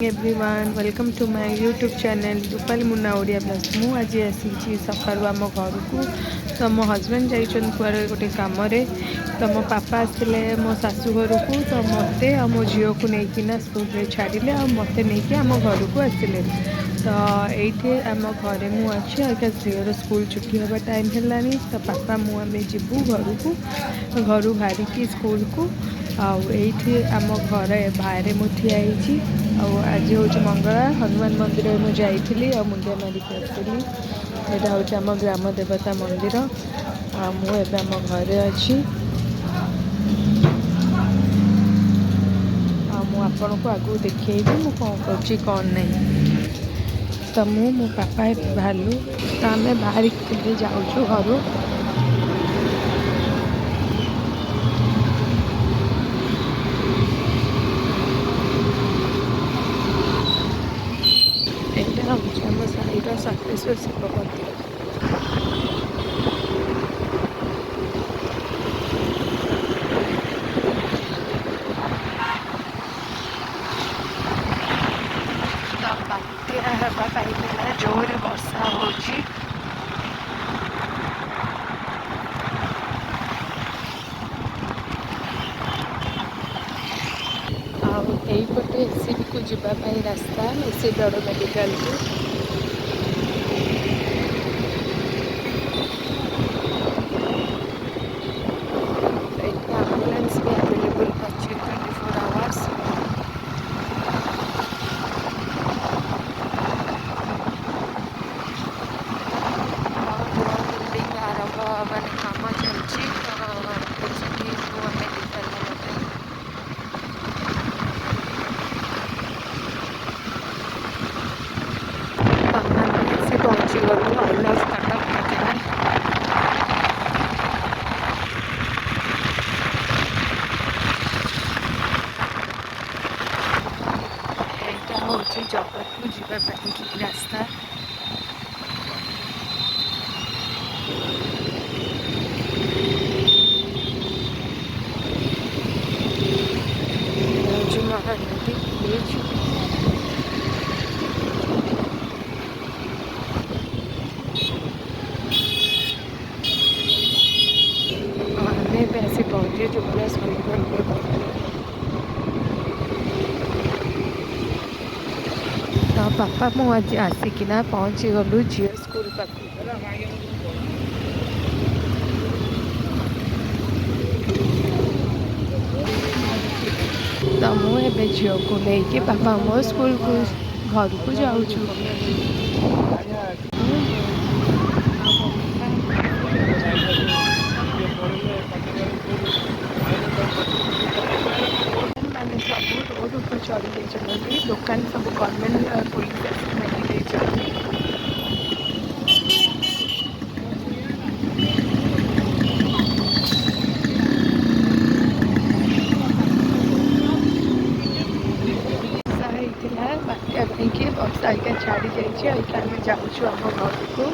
Everyone welcome to my YouTube channel Rupali Munna Odia plus मु आज आसी सकाळु आम घर को तो मो हजबैंड जाइछन कुआरे गोटे काम तो मो पापा आसते मो शाशु घर को तो मत मो झील को लेकिना स्कूल छाड़िले और मत नहीं आम घर को आसिले तो ये आम घरे मु अच्छी आगे झील स्कूल छुट्टी हवा टाइम है तो पापा मुझे जीवु घर को घर बाहरिकी स्कूल को आईठी आम घर बाहर मु ठियाई आज हूँ मंगला हनुमान मंदिर में जाइली आ मुंडिया मारिक आसली यहाँ हूँ आम ग्राम देवता मंदिर मुझे आम घरे अच्छी आपण को आगू देखी मु कौन कर कौन नहीं तो मो पापा बाहरलु तो आम बाहर जाऊँ घर आम साईर साकेश्वर शिव मंदिर बात्या हवा जोर वर्षा हो यहीपटे एससीबी को जावाई रास्ता एससी बड़ मेडिकल को एम्बुलेंस भी अवेलेबल अच्छी 24 आवर्स बिल्डिंग आरंभ मान काम चलती पहुँची गलु आई लव कटक पाखे यहाँ हूँ जगत को जावाई रास्ता महानदी ब्रिज ऐसे पहुँचे जो प्लस तो पापा मुझे आसिकिना पहुँची गलु झील स्कूल पाख तो मुझे झील को लेकिन पापा मो स्कूल को घर को जाऊँ मैंने सब रोड ऊपर चढ़ी जाइए दुकान सब गवर्नमेंट पुलिस बात्या नहीं बर्षा आगे छाड़ी जाइए आम जाऊँ आम घर को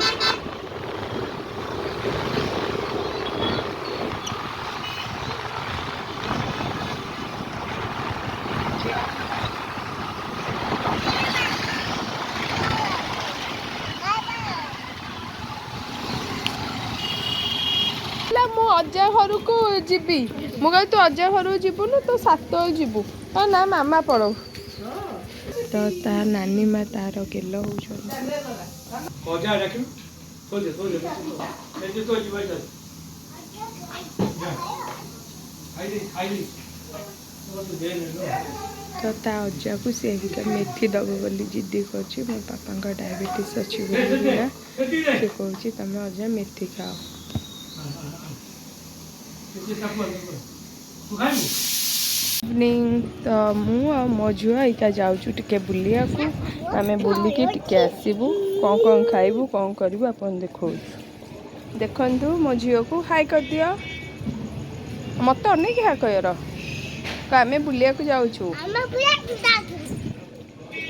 मु अजा घर को जीवी मुझे तू अजा घर जीवुनु तो सात जीवु ना मामा पड़ो तो ता नानी माँ तार गेल तो ता अजा को सी मेथी दब बोली जिद्दी कर मो पापा डायबिटीज अच्छी सी कह तुम अजा मेथी खाओ इवनिंग तो मु मो झुआ इका जाऊँ टे बुलिया आम बुलिकी टे आसबू कौन कौन खाइबू कौन करूँ आप देखो देखु मो झील को हाई कर दियो मत अनेक हा कर आम बुलिया जाऊँ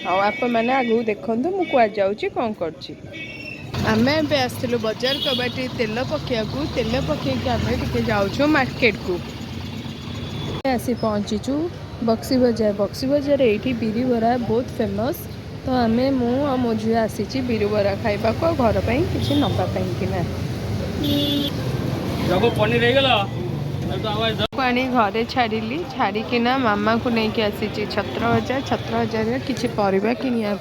हाँ आप मैंने आगू देखु मु कुआ जाऊँ कौन करमें आसलु बजार कबाटी तेल पकड़ आम टे जाऊँ मार्केट को आसी पहुँचीचु बक्सी बजार ये बिरी बरा बहुत फेमस। तो आम मु मो झी आसी बिरी बरा खाइबा को घर पर किसी नापी कि आनी घरे छाड़ी छाड़ीना मामा को लेकिन आसी छत्र हजार किसी परिबा किनिया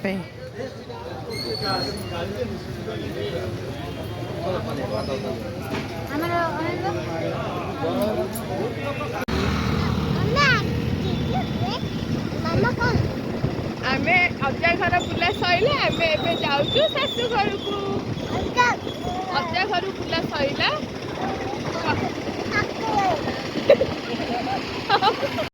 आमे अजा घर बुला सैला आमे एबे जाउछु सासु घर को अजा घर बुला सैला